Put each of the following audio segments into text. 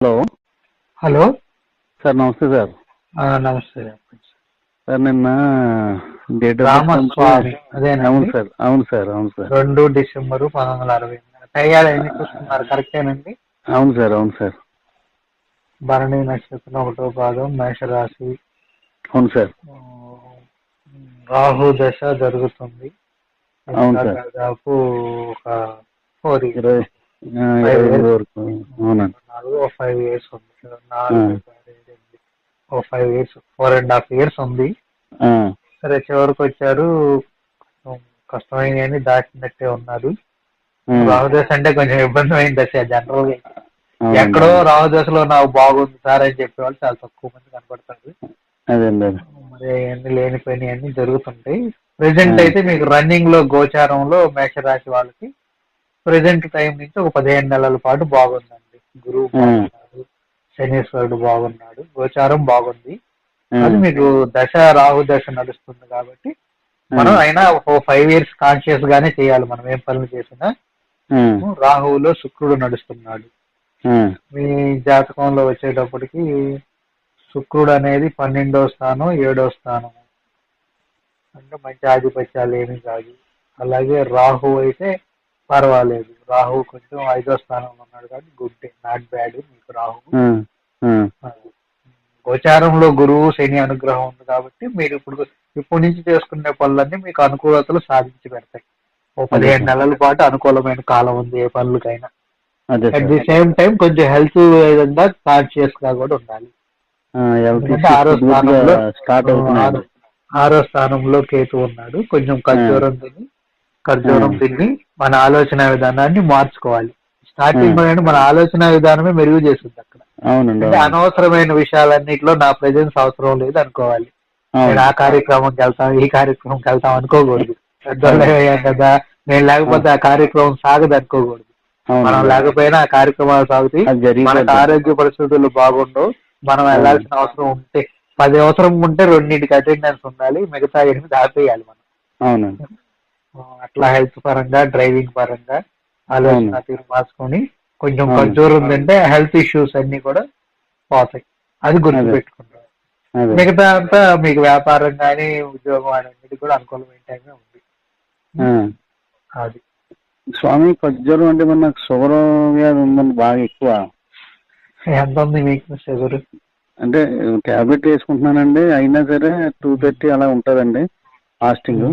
Hello hello. Sir, నమస్తే sir. నమస్తే. Sir, నిన్న డేట్ ఆఫ్ బర్త్ రామస్వామి అవును అదేనండి. సార్, అవును సార్, అవును సార్. 2 డిసెంబరు 1960. టయాలు ఎన్ని చూస్తున్నారు? కరెక్టేనండి. అవును సార్, అవును సార్. భరణి నక్షత్రం 1వ పాదం, మేషరాశి. అవును సార్. ఆ, రాహు దశ జరుగుతుంది. అవును ఇంకా సార్. దాదాపు ఒక 4 ఇయర్స్, 20 5 22 ఇయర్స్, వరకు. అవునండి. 5 ఇయర్స్ ఉంది. ఆ, 4, 5 ఇయర్స్, 4.5 ఇయర్స్ ఉంది. ఆ, సరే, చివరికి వచ్చారు. కష్టమైన దాచినట్టే ఉన్నారు. ఆ. రాహుదశ అంటే కొంచెం ఇబ్బంది దశ జనరల్ గా. అవునండి, ఎక్కడో అవును. రాహుదశలో నాకు బాగుంది సార్ అని చెప్పేవాళ్ళు చాలా తక్కువ మంది కనపడతారు. అదేండి, అదే. మరి అన్ని లేనిపోయినాయి అన్ని జరుగుతుంటాయి. ప్రెసెంట్ ఆ, అయితే మీకు రన్నింగ్ లో గోచారంలో మేషరాశి వాళ్ళకి ప్రెసెంట్ టైం నుంచి ఒక 15 నెలల పాటు బాగుందండి. గురువు ఆ, బాగున్నాడు, శనీశ్వరుడు బాగున్నాడు, గోచారం బాగుంది. ఆ, అది మీకు దశ రాహు దశ నడుస్తుంది కాబట్టి ఆ, మనం అయినా ఒక 5 ఇయర్స్ కాన్షియస్ గానే చేయాలి. మనం ఏం పనులు చేసినా. ఆ, రాహువులో శుక్రుడు నడుస్తున్నాడు. ఆ, మీ జాతకంలో వచ్చేటప్పటికి శుక్రుడు అనేది 12వ స్థానం, 7వ స్థానం, అంటే మంచి ఆధిపత్యాలు ఏమీ కాదు. అలాగే రాహు అయితే పర్వాలేదు. రాహు కొంచెం 5వ స్థానంలో ఉన్నాడు కాబట్టి గుడ్, నాట్ బ్యాడ్ మీకు రాహు. ఆ, ఆ. గోచారంలో గురువు శని అనుగ్రహం ఉంది కాబట్టి మీరు ఇప్పుడు నుంచి చేసుకునే పనులన్నీ మీకు అనుకూలతలు సాధించి పెడతాయి. ఓ అదే 15 సార్, నెలల పాటు అనుకూలమైన కాలం ఉంది ఏ పనులకైనా. అదే at sir. The same time కొంచెం హెల్త్ విధంగా కాన్షియస్ గా కూడా ఉండాలి. హెల్త్ ఎందుకంటే ఇష్యూస్ పూర్తిగా స్టార్ట్ అవుతున్నాయండి. ఆరో స్థానంలో కేతు ఉన్నాడు. కొంచెం ఆ, ఆ, ఖర్జూరం తిని మన ఆలోచన విధానాన్ని మార్చుకోవాలి. ఆ. స్టార్టింగ్ లో మన ఆలోచన విధానమే మెరుగు చేస్తుంది అక్కడ. అవునండి, అంటే అవును. అనవసరమైన విషయాలన్నింటిలో నా ప్రెజెన్స్ అవసరం లేదు అనుకోవాలి. నేను అవును, ఆ కార్యక్రమంకి వెళ్తాం, ఈ కార్యక్రమంకి వెళ్తాం అనుకోకూడదు. పెద్దోళ్ళు అవును. అయ్యాం కదా, నేను లేకపోతే ఆ కార్యక్రమం సాగదు అనుకోకూడదు. మనం అవునండి, అవును. లేకపోయినా ఆ కార్యక్రమాలు సాగుతాయి. అది మనకు జరిగిపోద్ది. ఆరోగ్య పరిస్థితులు బాగుండవు. మనం ఆ, వెళ్ళాల్సిన అవసరం ఉంటే 10 అవసరం ఉంటే 2కి అటెండెన్స్ ఉండాలి. మిగతా 8 ఆపేయాలి మనం. అవునండి, అట్లా హెల్త్ పరంగా, డ్రైవింగ్ పరంగా అవును. ఆలోచన తీరు మార్చుకొని కొంచెం అవును. ఖర్జూరం తింటే హెల్త్ ఇష్యూస్ అన్ని కూడా పోతాయి. అది అదే, గుర్తుపెట్టుకుంటారు. అదే. మిగతా అంతా మీకు వ్యాపారం కానీ ఉద్యోగం అనేది కూడా అనుకూలమైన టైమే ఉంది. ఆ. అది స్వామి, ఖర్జూరం అంటే మరి నాకు షుగర్ వ్యాధి ఉందండి, బాగా ఎక్కువ. ఎంత ఉంది మీకు షుగర్? అంటే ట్యాబ్లెట్ వేసుకుంటున్నానండి, అయినా సరే 230 అలా ఉంటుందండి ఫాస్టింగ్.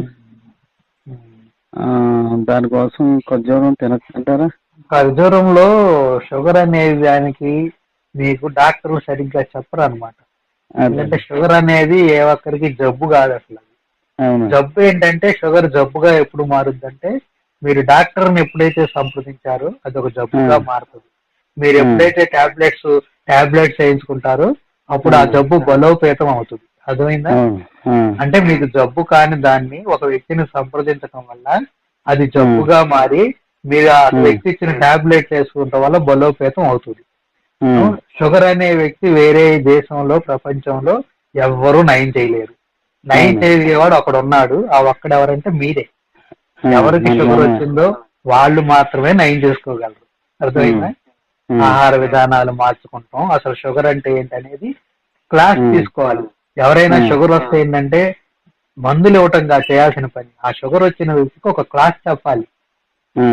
దానికోసం ఖర్జూరం తినచ్చంటారా? ఖర్జూరంలో షుగర్ అనేది దానికి మీకు డాక్టర్లు సరిగ్గా చెప్పరు అనమాట. అదే, ఎందుకంటే అదే. షుగర్ అనేది ఏ ఒక్కరికి జబ్బు కాదు అసలు. అవును. జబ్బు ఏంటంటే షుగర్ జబ్బుగా ఎప్పుడు మారుద్దంటే మీరు డాక్టర్ని ఎప్పుడైతే సంప్రదించారో అది ఒక ఆ, జబ్బుగా మారుతుంది. మీరు ఆ, ఎప్పుడైతే టాబ్లెట్స్ వేయించుకుంటారో అప్పుడు ఆ, ఆ జబ్బు బలోపేతం అవుతుంది. అర్థమైందా? అవును. ఆ, అంటే మీకు జబ్బు కాని దాన్ని ఒక వ్యక్తిని సంప్రదించడం వల్ల అది ఆ, జబ్బుగా మారి మీరు ఆ ఆ, వ్యక్తి ఇచ్చిన టాబ్లెట్స్ వేసుకోవడం వల్ల బలోపేతం అవుతుంది. ఆ, షుగర్ అనే వ్యక్తి వేరే దేశంలో, ప్రపంచంలో ఎవ్వరూ నయం చేయలేరు. నయం అవును. చేసేవాడు ఒకడు ఉన్నాడు. ఆ ఒక్కడెవరంటే మీరే. ఆ, ఎవరికి మనకి షుగర్ మన వచ్చిందో వాళ్ళు మాత్రమే నయం చేసుకోగలరు. ఆ, అర్థమైందా? ఆ, ఆహార విధానాలు మార్చుకుంటాం. అసలు షుగర్ అంటే ఏంటనేది క్లాస్ ఆ, తీసుకోవాలి. ఎవరైనా ఆ, షుగర్ వస్తే ఏంటంటే మందులు ఇవ్వటంగా చేయాల్సిన పని. ఆ షుగర్ వచ్చిన వ్యక్తికి ఒక క్లాస్ చెప్పాలి. ఆ,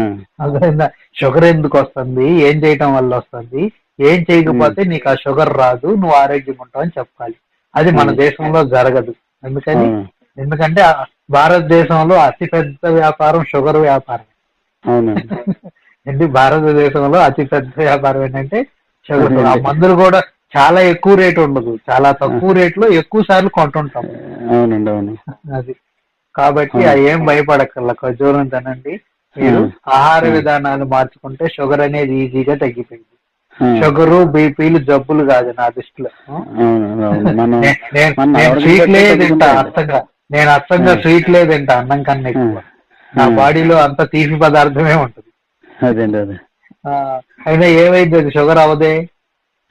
అర్థమైందా? షుగర్ ఎందుకు వస్తుంది, ఏం చేయటం వల్ల వస్తుంది, ఏం చేయకపోతే నీకు ఆ షుగర్ రాదు, నువ్వు ఆరోగ్యంగా ఉంటావు అని చెప్పాలి. అది మన అది. దేశంలో జరగదు. ఎందుకని? అవును, ఎందుకంటే భారతదేశంలో అతిపెద్ద వ్యాపారం షుగర్ వ్యాపారం. అవునండి. ఏంటి, భారతదేశంలో అతిపెద్ద వ్యాపారం ఏంటంటే షుగర్. ఆ అదేండి. మందులు కూడా చాలా ఎక్కువ రేటు ఉండదు, చాలా ఆ, తక్కువ రేట్లో ఎక్కువ సార్లు కొంటుంటాం. అవునండి, అవును. అది కాబట్టి అవును. ఏం భయపడక్కర్లా. ఖర్జూరం తినండి. ఆ, మీరు ఆహార ఆ, విధానాలు మార్చుకుంటే షుగర్ అనేది ఈజీగా తగ్గిపోయింది. ఆ, షుగరు, బీపీలు జబ్బులు కాదు నా దృష్టిలో. అవును, అవును. మనం మన నేను ఆరోగ్యం స్వీట్లే బట్టే తింటా తగ్గుతుంటాయండి. అచ్చంగా. నేను ఆ, అచ్చంగా స్వీట్లే తింటా అన్నం కన్నా ఆ, ఎక్కువ. ఆ, నా బాడీలో అంత తీపి పదార్థమే ఉంటుంది. అదేండి, అదే. ఆ, అయినా ఏమైంది, అది షుగర్ అవదే.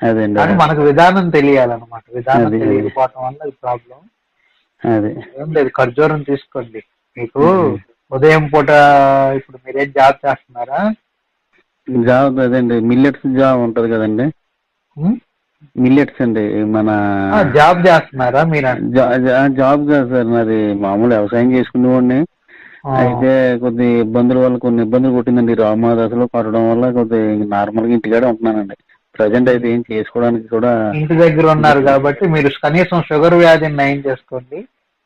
అదేండి, కానీ అదే. మనకు విధానం తెలియాలన్నమాట. విధానం అది, అది. తెలియకపోవటం వల్ల ఇది ప్రాబ్లం. అది. ఏం లేదు, ఖర్జూరం తీసుకోండి. మీకు ఉహు. ఉదయం పూట ఇప్పుడు మీరేం జాబ్ చేస్తున్నారా? జాబ్ అదండి, మిల్లెట్స్ జాబ్ ఉంటది కదండి. మిల్లెట్స్ అండి మన జాబ్ చేస్తున్నారా మీరు? జాబ్ కాదు సార్, నాది మామూలు వ్యవసాయం చేసుకునేవాడిని. అయితే కొద్ది ఇబ్బందుల వల్ల కొన్ని ఇబ్బందులు కొట్టిందండి. రామా దశలో పడడం వల్ల కొద్ది నార్మల్గా ఇంటికాడే ఉంటున్నానండి. ప్రజెంట్ అయితే ఏం చేసుకోవడానికి కూడా. ఇంటి దగ్గర ఉన్నారు కాబట్టి మీరు కనీసం షుగర్ వ్యాధిని నయం చేసుకోండి.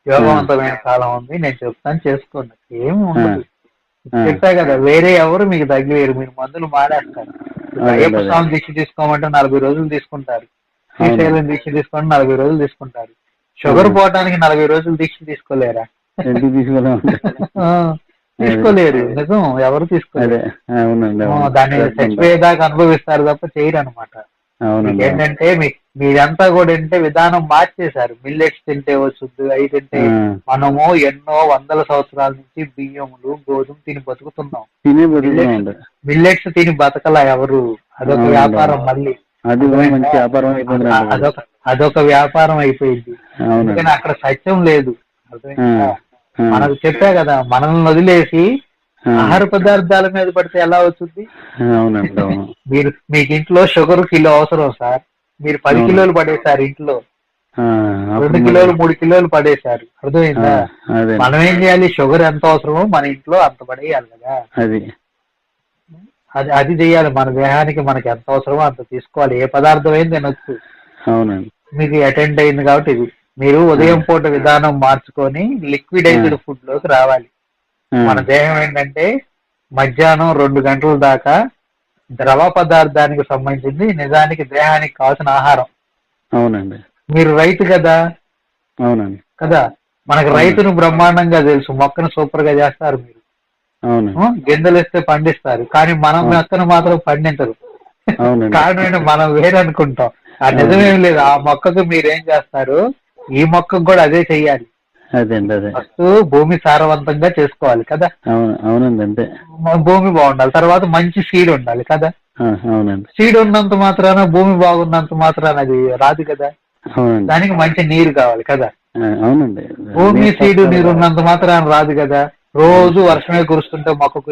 యోగవంతమైన కాలం ఉంది, నేను చెప్తాను, చేసుకోండి. ఏమి ఉండదు. చెప్పా కదా, వేరే ఎవరు మీకు తగ్గలేరు. మీరు మందులు మానేస్తారు. అయ్యప్ప స్వామి దీక్ష తీసుకోమంటే 40 రోజులు తీసుకుంటారు. శ్రీశైలం దీక్ష తీసుకోండి 40 రోజులు తీసుకుంటారు. షుగర్ పోవటానికి 40 రోజులు దీక్ష తీసుకోలేరా? తీసుకోలేరు. నిజం, ఎవరు తీసుకోలేరు. దాన్ని చచ్చిపోయేదాకా అనుభవిస్తారు తప్ప చేయరు అనమాట. ఏంటంటే మీరంతా కూడా అంటే విధానం మార్చేశారు. మిల్లెట్స్ తింటే వస్తుంది, అవి తింటే. మనము ఎన్నో వందల సంవత్సరాల నుంచి బియ్యములు గోధుమ తిని బతుకుతున్నాం. మిల్లెట్స్ తిని బతకలా ఎవరు. అదొక వ్యాపారం. మళ్ళీ అదొక వ్యాపారం అయిపోయింది. అందుకని అక్కడ సత్యం లేదు. అర్థమైందా? మనకు చెప్పా కదా, మనల్ని వదిలేసి ఆహార పదార్థాల మీద పడితే ఎలా అవుతుంది? మీకు ఇంట్లో షుగర్ కిలో అవసరం సార్, మీరు 10 కిలోలు పడేశారు. ఇంట్లో 2 కిలోలు 3 కిలోలు పడేశారు. అర్థమైందా? మనం ఏం చేయాలి? షుగర్ ఎంత అవసరమో మన ఇంట్లో అంత పడేయాలి కదా. అది చెయ్యాలి. మన దేహానికి మనకి ఎంత అవసరమో అంత తీసుకోవాలి. ఏ పదార్థం ఏం తినొచ్చు. మీకు అటెండ్ అయింది కాబట్టి ఇది. మీరు ఉదయం పూట విధానం మార్చుకొని లిక్విడైజ్డ్ ఫుడ్ లోకి రావాలి. మన దేహం ఏంటంటే మధ్యాహ్నం 2 గంటల దాకా ద్రవ పదార్థానికి సంబంధించింది నిజానికి దేహానికి కావాల్సిన ఆహారం. అవునండి. మీరు రైతు కదా. అవునండి. కదా, మనకు రైతును బ్రహ్మాండంగా తెలుసు. మొక్కను సూపర్ గా చేస్తారు మీరు. గింజలు ఇస్తే పండిస్తారు, కానీ మనం మొక్కను మాత్రం పండించరు. కారణం మనం వేరనుకుంటాం. ఆ నిజమేం లేదు. ఆ మొక్కకు మీరేం చేస్తారు, ఈ మొక్కకు కూడా అదే చెయ్యాలి. ఫస్ట్ భూమి సారవంతంగా చేసుకోవాలి కదా. అవునండి. అంతే. భూమి బాగుండాలి, తర్వాత మంచి సీడ్ ఉండాలి కదా. సీడ్ ఉన్నంత మాత్రాన, భూమి బాగున్నంత మాత్రాన అది రాదు కదా. దానికి మంచి నీరు కావాలి కదా. అవునండి. భూమి సీడ్ నీరు ఉన్నంత మాత్రాన రాదు కదా. రోజు వర్షమే కురుస్తుంటే మొక్కకు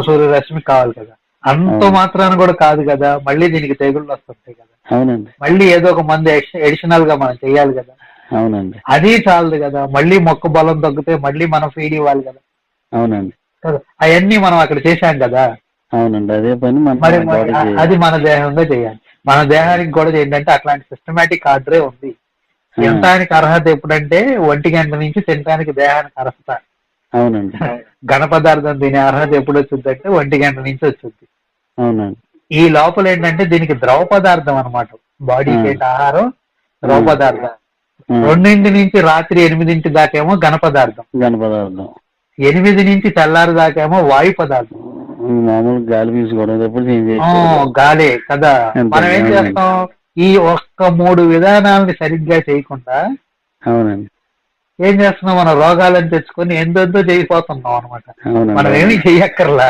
సూర్యరశ్మి కావాలి కదా. అంత మాత్రాన కూడా కాదు కదా. మళ్ళీ దీనికి తెగుళ్ళు వస్తుంటాయి కదా. అవునండి. మళ్ళీ ఏదో ఒక మంది ఎడిషనల్ గా మనం చెయ్యాలి కదా. అవునండి. అది చాలదు కదా. మళ్ళీ మొక్క బలం తగ్గితే మళ్ళీ మనం ఫీడ్ ఇవ్వాలి కదా. అవునండి. అవన్నీ మనం అక్కడ చేశాం కదా. అవునండి. అదే పని మరి అది మన దేహంగా చేయాలి. మన దేహానికి కూడా ఏంటంటే అట్లాంటి సిస్టమేటిక్ ఆర్డరే ఉంది. తినటానికి అర్హత ఎప్పుడంటే 1 గంట నుంచి తినటానికి దేహానికి అర్హత. అవునండి. ఘన పదార్థం తినే అర్హత ఎప్పుడు వచ్చింది అంటే 1 గంట నుంచి వచ్చింది. అవునండి. ఈ లోపల ఏంటంటే దీనికి ద్రవ పదార్థం అనమాట. బాడీకి ఆహారం ద్రవ పదార్థం. 2 నుంచి రాత్రి 8 దాకేమో ఘన పదార్థం. 8 నుంచి తెల్లారి దాకేమో వాయు పదార్థం. మామూలు గాలి తీసుకోవడం గాలే కదా. మనం ఏం చేస్తాం, ఈ ఒక్క 3 విధానాలని సరిగ్గా చేయకుండా ఏం చేస్తున్నాం, మనం రోగాలను తెచ్చుకొని ఎంతో చేయిపోతున్నాం అనమాట. మనం ఏమీ చెయ్యక్కర్లా.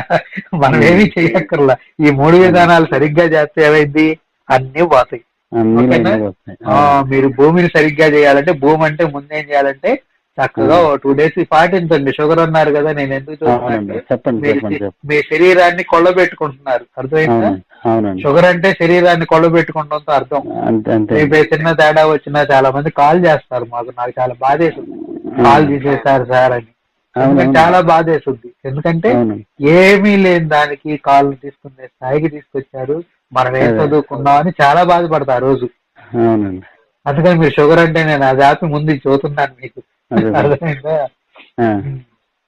ఈ 3 విధానాలు సరిగ్గా చేస్తే ఏమైంది, అన్ని పోతాయి. మీరు భూమిని సరిగ్గా చేయాలంటే, భూమి అంటే ముందేం చేయాలంటే చక్కగా 2 days పాటించండి. షుగర్ అన్నారు కదా, నేను ఎందుకు చూస్తున్నాను, మీ శరీరాన్ని కొల్లబెట్టుకుంటున్నారు. అర్థమైందా? షుగర్ అంటే శరీరాన్ని కొల్లబెట్టుకుంటాంతో అర్థం. చిన్న తేడా వచ్చినా చాలా మంది కాల్ చేస్తారు మాకు. నాకు చాలా బాధేస్తుంది, కాల్ తీసేస్తారు సార్ అని. చాలా బాధేస్తుంది. ఎందుకంటే ఏమీ లేని దానికి కాల్ తీసుకునే స్థాయికి తీసుకొచ్చారు. మనం ఏం చదువుకున్నాం అని చాలా బాధపడతారు రోజు. అందుకని మీరు షుగర్ అంటే నేను అది ఆపి ముందు చూస్తున్నాను మీకు. అర్థమైందా?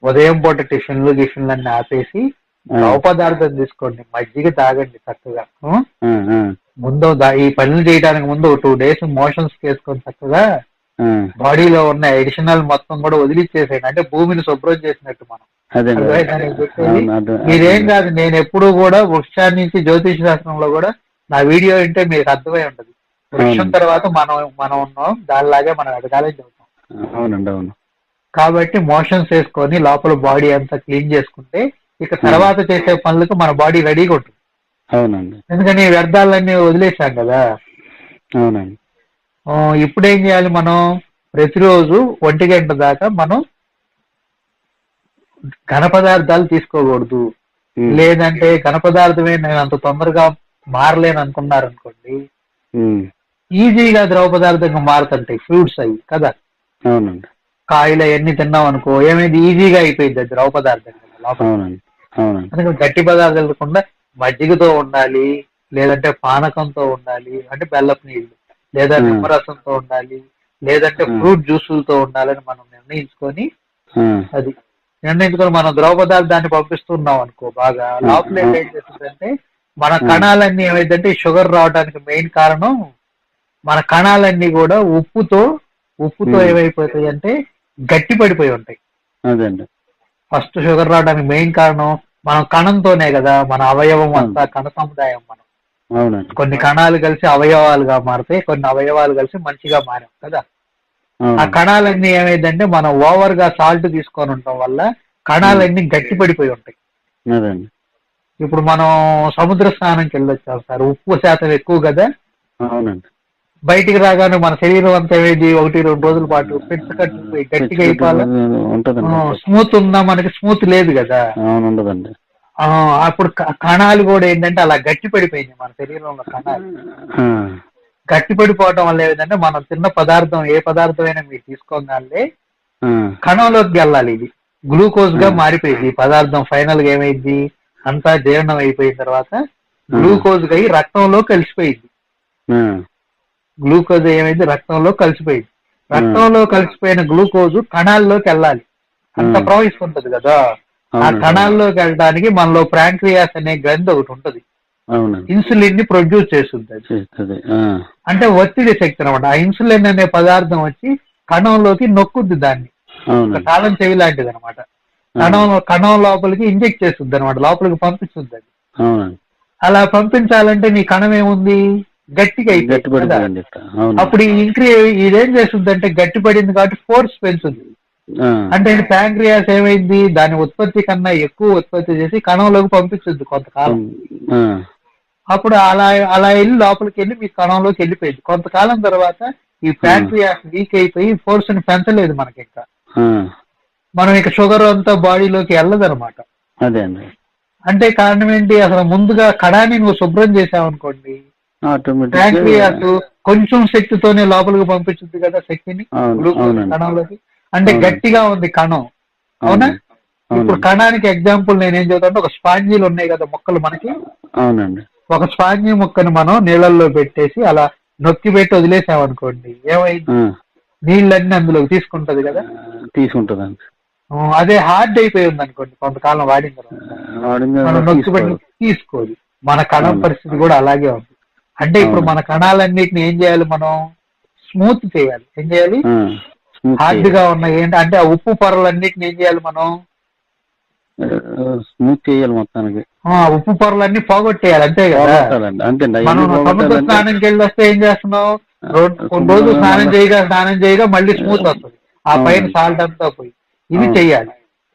ఉదయం పూట టిఫిన్లు అన్ని ఆపేసి ద్రవ పదార్థం తీసుకోండి. మజ్జిగ తాగండి చక్కగా. ముందు ఈ పనులు చేయడానికి ముందు 2 days మోషన్స్ చేసుకొని చక్కగా బాడీలో ఉన్న ఎడిషనల్ మొత్తం కూడా వదిలిచ్చేసేయండి. అంటే భూమిని శుభ్రం చేసినట్టు మనం. మీరేం కాదు, నేను ఎప్పుడు కూడా వృక్షాన్ని నుంచి జ్యోతిష శాస్త్రంలో కూడా నా వీడియో వింటే మీకు అర్థమై ఉంటది. వృక్షం తర్వాత మనం ఉన్నాం, దానిలాగే మనం ఎదగాలని చెబుతాం. అవునండి. అవును. కాబట్టి మోషన్స్ వేసుకొని లోపల బాడీ అంతా క్లీన్ చేసుకుంటే ఇక తర్వాత చేసే పనులకు మన బాడీ రెడీగా ఉంటుంది. అవునండి. ఎందుకని వ్యర్థాలన్నీ వదిలేసాం కదా. అవునండి. ఇప్పుడు ఏం చేయాలి, మనం ప్రతిరోజు 1 గంట దాకా మనం ఘన పదార్థాలు తీసుకోకూడదు. లేదంటే ఘన పదార్థమే నేను అంత తొందరగా మారలేని అనుకున్నారు అనుకోండి, ఉమ్, ఈజీగా ద్రవ పదార్థంగా మారుతుంటాయి ఫ్రూట్స్ అవి కదా. అవునండి కాయలు అవన్నీ తిన్నాం అనుకో ఏమైంది, ఈజీగా అయిపోయింది అది ద్రవ పదార్థం కదా లోపల. అవునండి అవునండి అందుకని గట్టి పదార్థాలు కాకుండా మజ్జిగతో ఉండాలి, లేదంటే పానకంతో ఉండాలి, అంటే బెల్లపు నీళ్ళు, లేదా ఆ, నిమ్మరసంతో ఉండాలి, లేదంటే ఆ, ఫ్రూట్ జ్యూసులతో ఉండాలని మనం నిర్ణయించుకొని ఆ, అది నిర్ణయించుకొని మనం ద్రవ పదార్థాన్ని పంపిస్తున్నాం అనుకో బాగా ఆ, లోపల ఆ, ఏం చేస్తుందంటే మన ఆ, కణాలన్నీ ఏమైందంటే షుగర్ రావడానికి మెయిన్ కారణం మన కణాలన్నీ కూడా ఉప్పుతో ఉమ్, ఏమైపోతాయి అంటే గట్టి పడిపోయి ఉంటాయి. అదండి ఫస్ట్ షుగర్ రావడానికి మెయిన్ కారణం మనం కణంతోనే కదా, మన అవయవం అవును అంతా కణ సముదాయం మనం. అవునండి కొన్ని కణాలు కలిసి అవయవాలుగా మారుతాయి, కొన్ని అవయవాలు కలిసి మనిషిగా మారాం కదా. ఆ అవునండి కణాలన్నీ ఏమైందంటే మనం ఓవర్ గా సాల్ట్ తీసుకొని ఉండటం వల్ల ఉమ్, కణాలన్నీ గట్టి పడిపోయి ఉంటాయి. అదండి ఇప్పుడు మనం సముద్ర స్నానంకి వెళ్ళొచ్చాం సార్, ఉప్పు శాతం ఎక్కువ కదా, అవునండి బయటికి రాగానే మన శరీరం అంతా ఏమైంది 1-2 రోజుల పాటు పెంచకట్టిపోయి పిచ్చి గట్టిగా కట్టి అయిపోవాలా. ఉంటదండి అప్పుడు స్మూత్ ఉందా, మనకి స్మూత్ లేదు కదా. అవును ఉండదండి ఆ, అప్పుడు కణాలు కూడా ఏంటంటే అలా గట్టి పడిపోయింది మన శరీరంలో కణాలు. ఆ, గట్టి పడిపోవటం వల్ల ఏమిటంటే మనం తిన్న పదార్థం ఏ పదార్థమైనా మీరు తీసుకోగానే ఆ, కణంలోకి వెళ్ళాలి. ఇది గ్లూకోజ్ ఆ, గా మారిపోయింది ఈ పదార్థం. ఫైనల్ గా ఏమైంది, అంతా జీర్ణం అయిపోయిన తర్వాత ఆ, గ్లూకోజ్ గా అయి రక్తంలో కలిసిపోయింది. ఆ, గ్లూకోజ్ ఏమైంది, రక్తంలో కలిసిపోయింది. ఆ, రక్తంలో కలిసిపోయిన గ్లూకోజ్ కణాల్లోకి వెళ్ళాలి, ఆ, అంత ప్రవహిస్తుంటది కదా. ఆ అవునండి అవును కణాల్లోకి వెళ్ళడానికి మనలో ప్రాంక్రియాస్ అనే గ్రంథి ఒకటి ఉంటది, అవునండి ఇన్సులిన్ ని ప్రొడ్యూస్ చేస్తుంది అది. చేస్తుంది అంటే ఒత్తిడి శక్తి అనమాట. ఆ ఇన్సులిన్ అనే పదార్థం వచ్చి కణంలోకి నొక్కుద్ది దాన్ని, ఒక అవునండి తాళం చెవి లాంటిది అనమాట. ఆ, కణం లోపలికి ఇంజెక్ట్ చేస్తుంది అనమాట, లోపలికి పంపిస్తుంది అది. అవునండి అలా పంపించాలంటే నీ కణం ఏముంది, గట్టిగా గట్టి అయిపోయింది కదా. పడిపోయింది ఇక్కడ అవునండి అప్పుడు ఇదేం చేస్తుంది అంటే గట్టి పడింది కాబట్టి ఫోర్స్ పెంచుతుంది. ఆ, అంటే ప్యాంక్రియాస్ ఏమైంది, దాని ఉత్పత్తి కన్నా ఎక్కువ ఉత్పత్తి చేసి కణంలోకి పంపిస్తుంది కొంతకాలం. ఆ, అప్పుడు అలా అలా వెళ్ళి లోపలికి వెళ్ళి మీ కణంలోకి వెళ్ళిపోయింది. కొంతకాలం తర్వాత ఈ ప్యాంక్రియాస్ వీక్ అయిపోయి ఫోర్స్ ని పెంచలేదు మనకి ఇంకా. ఆ, మనం ఇక షుగర్ అంతా బాడీలోకి వెళ్ళదనమాట. అదే అండి అంటే కారణం ఏంటి, అసలు ముందుగా కణాన్ని నువ్వు శుభ్రం చేసావనుకోండి, ఆటోమేటిక్ గా ప్యాంక్రియాస్ కొంచెం శక్తితోనే లోపలికి పంపించింది కదా శక్తిని, అవును గ్లూకోజ్ అవునండి కణంలోకి. అంటే అవునండి గట్టిగా ఉంది కణం, అవునా. అవునండి ఇప్పుడు అవునండి కణానికి ఎగ్జాంపుల్ నేనేం చెబుతాను, ఒక స్పాంజీలు ఉన్నాయి కదా మొక్కలు మనకి, అవునండి ఒక స్పాంజీ ముక్కను మనం నీళ్ళల్లో పెట్టేసి అలా నొక్కి పెట్టి వదిలేసామనుకోండి, ఏమైంది, ఆ, నీళ్ళన్నీ అందులోకి తీసుకుంటది కదా. తీసుకుంటుందండి అదే హార్డ్ అయిపోయి ఉంది అనుకోండి కొంతకాలం వాడిన తర్వాత, వాడింది మనం నొక్కి పెట్టి తీసుకోదు తీసుకోదు. మన కణం అవును పరిస్థితి కూడా అలాగే ఉంది. అంటే ఇప్పుడు మన అవునండి కణాలన్నిటిని ఏం చేయాలి, మనం స్మూత్ చేయాలి. ఏం చేయాలి, స్మూత్ హార్డ్ చేయాలి గా ఉన్నాయి ఏంటి అంటే ఆ ఉప్పు పొరలన్నిటిని ఏం చేయాలి మనం, స్మూత్ చేయాలి మొత్తానికి ఉప్పు పొరలన్నీ పోగొట్టేయాలి, అంతే కదా. పోగొట్టాలండి అంతేండి మనం అవన్నీ సముద్ర పోగొట్టాలంటే స్నానంకి వెళ్ళి వస్తే ఏం చేస్తున్నావు, కొన్ని రోజులు శుభ్రంగా స్నానం మళ్ళా చేయగా మళ్ళీ స్మూత్ వస్తుంది, ఆ పైన అవునండి సాల్ట్ అంతా పోయి. ఇది అవును చెయ్యాలి.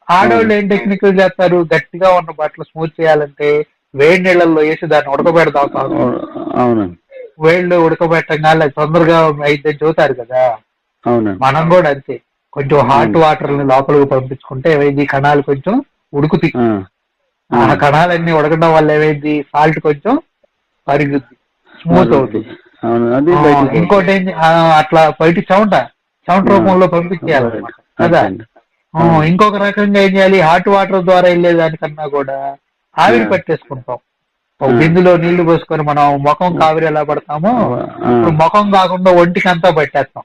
ఆడవాళ్ళు అవును ఏం టెక్నిక్లు చేస్తారు, గట్టిగా ఉన్న బట్టలు స్మూత్ చేయాలంటే వేడి నీళ్ళల్లో వేసి దాన్ని ఉడకబెడతాం కాదు, అవునండి వేళ్ళు ఉడకబెట్టగానే తొందరగా అయిద్దని చెబుతారు కదా. అవునండి మనం కూడా అంతే, కొంచెం హాట్ అవును వాటర్ ని లోపలికి పంపించుకుంటే ఏమైంది, కణాలు కొంచెం ఉడుకుతాయి. ఆ, ఆ, ఆ కణాలన్నీ ఉడకడం వల్ల ఏమైంది, సాల్ట్ కొంచెం కరుగుద్ది, స్మూత్ మరుగుద్ది అవుతుంది. అవును అది బయటికి పోద్ది ఇంకోటి ఏంటి, అట్లా బయట చెమట రూపంలో పంపించేయాలన్నమాట కదా. అంతే అండి అవును ఇంకొక రకంగా ఏం చేయాలి, హాట్ వాటర్ ద్వారా వెళ్ళేదానికన్నా కూడా ఆ, ఆవిరి పట్టేసుకుంటాం. ఒక ఆ, బిందులో నీళ్లు పోసుకొని మనం ముఖం కావిరి ఎలా పడతామో, ఆ, ఇప్పుడు ముఖం కాకుండా ఒంటికి అంతా పట్టేస్తాం.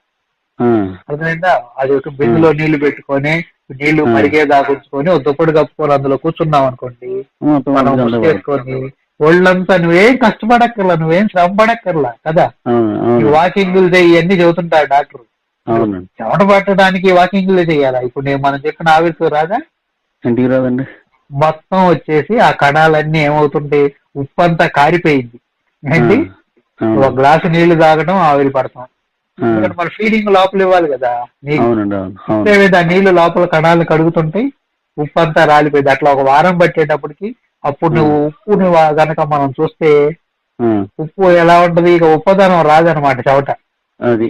ఆ, అర్థమైందా, అది ఒక ఆ, బిందులో నీళ్లు పెట్టుకొని నీళ్లు ఆ, మరిగేదాకా ఉంచుకొని ఒక దుప్పటి కప్పుకొని అందులో కూర్చున్నాం అనుకోండి, మొత్తం మనం ఒంటికి అంతా పడుతుంది ముసుగేసుకొని ఒళ్ళంతా నువ్వేం కష్టపడక్కర్లా, నువ్వేం శ్రమ పడక్కర్లా కదా. అవును ఈ అవునండి వాకింగ్లు ఇవన్నీ చెబుతుంటారు డాక్టర్. అవునండి చెమట పట్టడానికి వాకింగ్లు చేయాలా, ఇప్పుడు నేను మనం చెప్పిన ఆవిరితో రాదా. ఇంటికి రాదండి మొత్తం వచ్చేసి ఆ కణాలన్నీ ఏమవుతుంటాయి, ఉప్పు అంతా కారిపోయింది ఆ, ఏంటి, ఒక అవునండి గ్లాసు నీళ్లు తాగడం ఆవిరి పడతాం. ఆ, ఎందుకంటే మన ఫీడింగ్ లోపల ఇవ్వాలి కదా నీళ్లు. అవునండి అవును అవును ఇస్తే ఆ నీళ్లు లోపల కణాలు కడుగుతుంటాయి, ఉప్పు అంతా రాలిపోయింది. అట్లా ఒక వారం పట్టేటప్పటికి అప్పుడు ఆ, ఉప్పుని గనక మనం చూస్తే ఆ, ఉప్పు ఎలా ఉంటది, ఇక ఉప్పదనం రాదనమాట చెమట. అది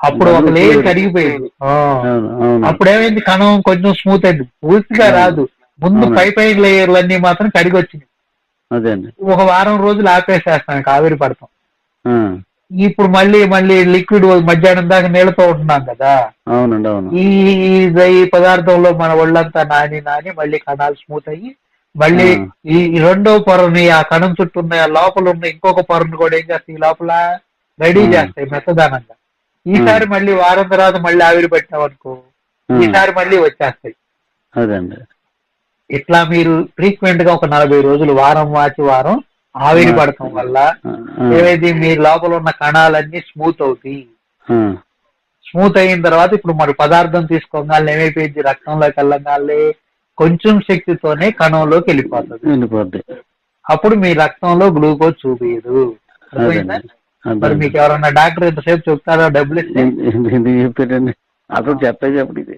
అప్పుడు దాంట్లో ఒక ఉప్పు లేయర్ లేదు కరిగిపోయింది. అవును అవునండి అప్పుడు ఏమైంది, కణం కొంచెం స్మూత్ అయింది, పూర్తిగా అవును రాదు. ముందు అవునండి పై లేయర్లన్నీ మాత్రం కరిగి వచ్చినాయి. అదే అండి. ఒక వారం రోజులు ఆపేసేస్తాం, ఇక ఆవిరి పడతాం. ఆ, ఇప్పుడు మళ్ళీ మళ్ళీ లిక్విడ్ మధ్యాహ్నం దాకా నీళ్ళతో ఉంటున్నాం కదా, అవునండి. అవును. ఈ ఈ పదార్థంలో మన ఒళ్ళంతా నాని నాని మళ్ళీ కణాలు స్మూత్ అయ్యి మళ్ళీ ఆ, ఈ రెండో పొరని ఆ కణం చుట్టూ ఉన్న ఆ లోపల ఉన్న ఇంకొక పొరను కూడా ఏం చేస్తాయి, ఈ లోపల రెడీ ఆ, చేస్తాయి మెత్తదానంగా. ఈసారి మళ్ళీ వారం తర్వాత మళ్ళీ ఆవిరి పెట్టామనుకో, ఆ, ఈసారి మళ్ళీ వచ్చేస్తాయి. అదే అండి. ఇట్లా మీరు ఫ్రీక్వెంట్ గా ఒక 40 రోజులు వారం మార్చి వారం ఆవిరి పడటం వల్ల ఆ, ఏవైతే మీ లోపల ఉన్న కణాలన్నీ స్మూత్ అవుతాయి. ఆ, స్మూత్ అయిన తర్వాత ఇప్పుడు మరి పదార్థం తీసుకోగానే ఏమైపోయింది, రక్తంలోకి వెళ్ళగానే కొంచెం శక్తితోనే కణంలోకి వెళ్ళిపోతుంది. వెళ్ళిపోద్ది. అప్పుడు మీ రక్తంలో గ్లూకోజ్ చూపించదు. అర్థమైందా? అదండి. మరి అదండి. మీకు ఎవరన్నా డాక్టర్ ఎంతసేపు చెప్తారో డబ్బులు ఇస్తే? ఎందుకు చెప్పారండి? అసలు చెప్పే చెప్పడు ఇది.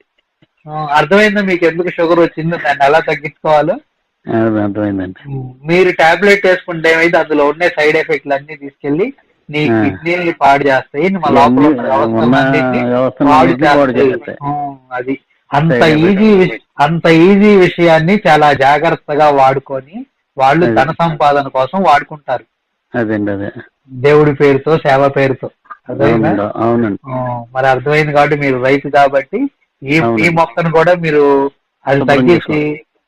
అర్థమైందా మీకు ఎందుకు షుగర్ వచ్చిందో, దాన్ని ఎలా తగ్గించుకోవాలో? అది అర్థమైందండి. మీరు టాబ్లెట్ వేసుకుంటే ఏమైతే అందులో ఉండే సైడ్ ఎఫెక్ట్లు అన్ని తీసుకెళ్లి నీ ఆ. కిడ్నీని పాడు చేస్తాయి, మా లోపల ఇవన్నీ ఉన్న వ్యవస్థలన్నిటిని ఉన్న వ్యవస్థను పాడు అన్నిటినీ పాడు చేస్తాయి. చేస్తాయి. అది అంత Side effect. అంత ఈజీ విషయాన్ని చాలా జాగ్రత్తగా వాడుకొని వాళ్ళు అదే. ధన సంపాదన కోసం వాడుకుంటారు, అదండి. అదే. దేవుడి పేరుతో సేవ పేరుతో. అర్థమైందా? అవునండి. అవునండి. మరి అర్థమైంది కాబట్టి మీరు రైతు కాబట్టి ఈ అవునండి. మొక్కను కూడా మీరు అది శుభ్రం తగ్గించి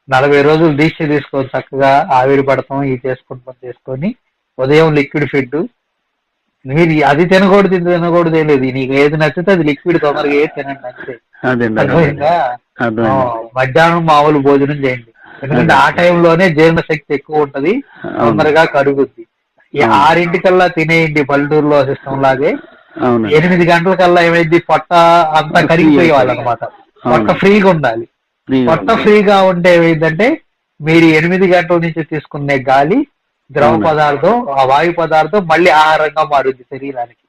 40 రోజులు దీక్ష తీసుకొని చక్కగా ఆవిరి పడతాం ఈ చేసుకొని ఉదయం లిక్విడ్ ఫిడ్. మీరు అది తినకూడదు ఇది తినకూడదు ఏం లేదు, నీకు ఏది నచ్చితే అది లిక్విడ్ తొందరగా ఏది తినండి అంతే. అదండి. అర్థమైందా? అర్థమైంది. మధ్యాహ్నం మామూలు భోజనం చేయండి, ఎందుకంటే ఆ టైంలోనే జీర్ణశక్తి ఎక్కువ ఉంటది, తొందరగా కరుగుద్ది. ఈ 6 తినేయండి పల్లెటూరులో సిస్టమ్ లాగే. అవునండి. 8 గంటలకల్లా ఏమైంది, పొట్ట అంతా కరిగిపోయేవాళ్ళనమాట. పొట్ట ఫ్రీగా ఉండాలి. పొట్ట ఫ్రీగా ఉంటే ఏమైందంటే మీరు 8 గంటల నుంచి తీసుకునే గాలి, ద్రవ పదార్థం, ఆ వాయు పదార్థం మళ్ళీ ఆహారంగా మారుద్ది శరీరానికి.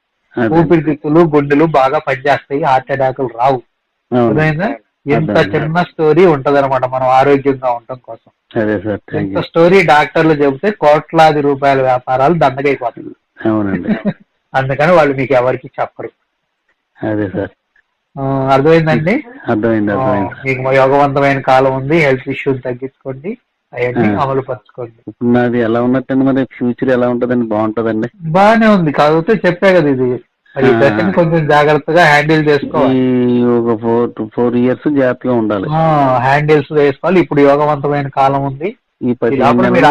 ఊపిరితిత్తులు గుండెలు బాగా పనిచేస్తాయి, హార్ట్ అటాకులు రావు. అర్థమైందా? ఇంత చిన్న స్టోరీ ఉంటదన్నమాట మనం ఆరోగ్యంగా ఉండటం కోసం. అదే సార్. ఇంత స్టోరీ డాక్టర్లు చెబితే కోట్లాది రూపాయల వ్యాపారాలు దండగైపోతాయి. అవునండి. అందుకని వాళ్ళు మీకు ఎవరికి చెప్పరు. అదే సార్. అర్థమైందండి? అర్థమైంది. అర్థమైంది. మీకు యోగవంతమైన కాలం ఉంది, హెల్త్ ఇష్యూస్ తగ్గించుకోండి, అవన్నీ అమలు పరచుకోండి. ఇప్పుడు నాది ఎలా ఉన్నట్టండి, మరి ఫ్యూచర్ ఎలా ఉంటదండి? బాగుంటదండి? బాగానే ఉంది, కాకపోతే చెప్పా కదా ఇది ఈ దశని కొంచెం జాగ్రత్తగా హ్యాండిల్ చేసుకోవాలి. ఒక 4 years జాగ్రత్తగా ఉండాలి. హ్యాండిల్స్ వేసుకోవాలి. ఇప్పుడు యోగవంతమైన కాలం ఉంది. ఈ మీరు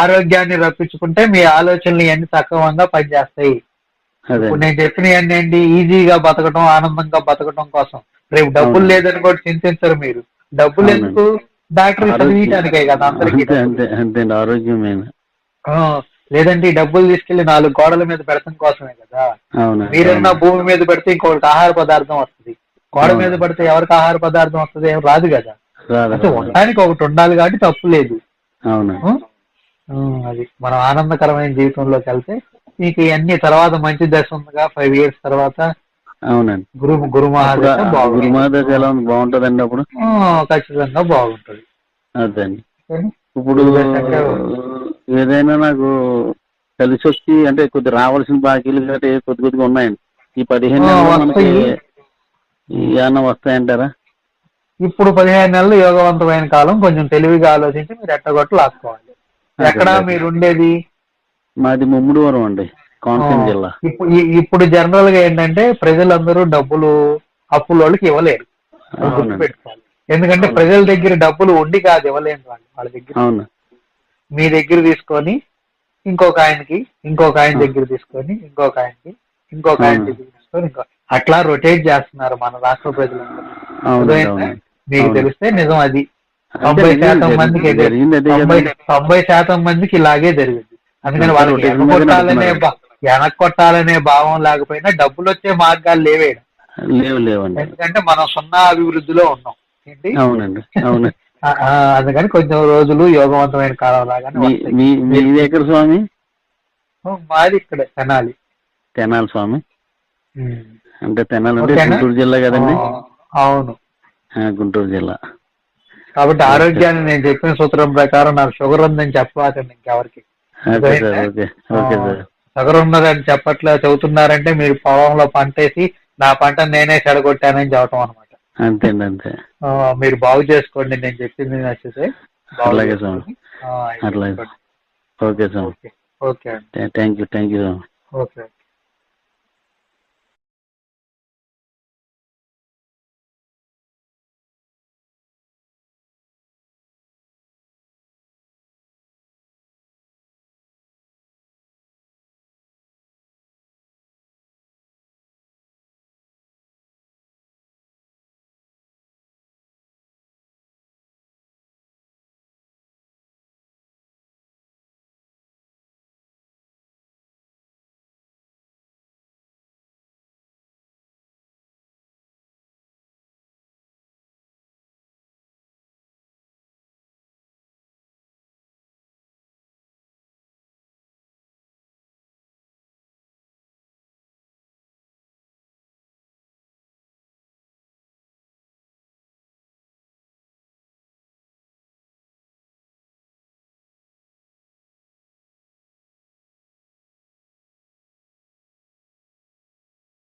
ఆరోగ్యాన్ని రప్పించుకుంటే మీ ఆలోచనలు అన్ని సక్రమంగా పనిచేస్తాయి. ఇప్పుడు నేను చెప్పినవన్నీ ఏంటి, ఈజీగా బతకడం, ఆనందంగా బతకడం కోసం. రేపు డబ్బులు లేదని కూడా చింతించరు మీరు. డబ్బులు ఎందుకు? డాక్టర్ చదివించానికే కదా అందరికీ. అంతే. ఆరోగ్యం లేదంటే ఈ డబ్బులు తీసుకెళ్లి 4 గోడల మీద పెడతాం కోసమే కదా. మీరేమన్నా భూమి మీద పెడితే ఇంకొకటి ఆహార పదార్థం వస్తుంది, గోడ మీద పెడితే ఎవరికి ఆహార పదార్థం వస్తుంది? ఏం రాదు కదా. అంటే ఉండడానికి ఒకటి ఉండాలి కాబట్టి తప్పు లేదు. అది మనం ఆనందకరమైన జీవితంలోకి వెళ్తే మీకు ఇవన్నీ తర్వాత మంచి దశ ఉందిగా 5 years తర్వాత. అవునండి. గురు మహాదశ బాగుంటదండి అప్పుడు. ఖచ్చితంగా బాగుంటది. అదండి. ఇప్పుడు ఏదైనా నాకు కలిసి వచ్చి అంటే కొద్ది రావాల్సిన బాకీలు గట్రా కొద్దిగా ఉన్నాయండి. ఈ 15 నెలలు మనకి ఏమన్నా వస్తాయంటారా? ఇప్పుడు 15 నెలలు యోగవంతమైన కాలం. కొంచెం తెలివిగా ఆలోచించి మీరు ఎట్టగొట్టు లాక్కోవాలి. ఎక్కడ మీరు ఉండేది? మాది ముమ్మిడివరం అండి, కోనసీమ జిల్లా. ఇప్పుడు జనరల్ గా ఏంటంటే ప్రజలందరూ డబ్బులు అప్పులోళ్ళకి ఇవ్వలేరు, గుర్తుపెట్టుకోవాలి. ఎందుకంటే ప్రజల దగ్గర డబ్బులు ఉండి కాదు ఇవ్వలేరు వాళ్ళ దగ్గర. మీ దగ్గర తీసుకొని ఇంకొక ఆయనకి, ఇంకొక ఆయన దగ్గర తీసుకొని ఇంకొక ఆయనకి, ఇంకొక ఆయన దగ్గర తీసుకొని అట్లా రొటేట్ చేస్తున్నారు మన రాష్ట్ర ప్రజలందరూ. మీకు తెలిస్తే నిజం అది. 90% మందికి 90% మందికి ఇలాగే జరిగింది. అందుకని వాళ్ళకి వెనక్కొట్టాలనే భావం లేకపోయినా డబ్బులు వచ్చే మార్గాలు లేవండి. ఎందుకంటే మనం 0 అభివృద్ధిలో ఉన్నాం ఏంటి. అవునండి. అవును. అందుకని కొంచెం రోజులు యోగవంతమైన కాలం లాగానే. మీది ఎక్కడ స్వామి? మాది ఇక్కడే తెనాలి. తెనాలి స్వామి అంటే తెనాలి అంటే గుంటూరు జిల్లా కదండి? అవును, గుంటూరు జిల్లా. కాబట్టి ఆరోగ్యాన్ని నేను చెప్పిన సూత్రం ప్రకారం నాకు షుగర్ ఉందని చెప్పాకండి ఇంకెవరికి. షుగర్ ఉన్నదని చెబుతున్నారంటే మీరు పొలంలో పంట వేసి నా పంట నేనే చెడగొట్టానని చెప్పటం అనమాట. అంతేండి. అంతే. మీరు బాగు చేసుకోండి, నేను చెప్పింది నచ్చితే. అలాగే స్వామి. అట్లాగే. Okay sir. ఓకే ఓకే అండి. Thank you. ఓకే.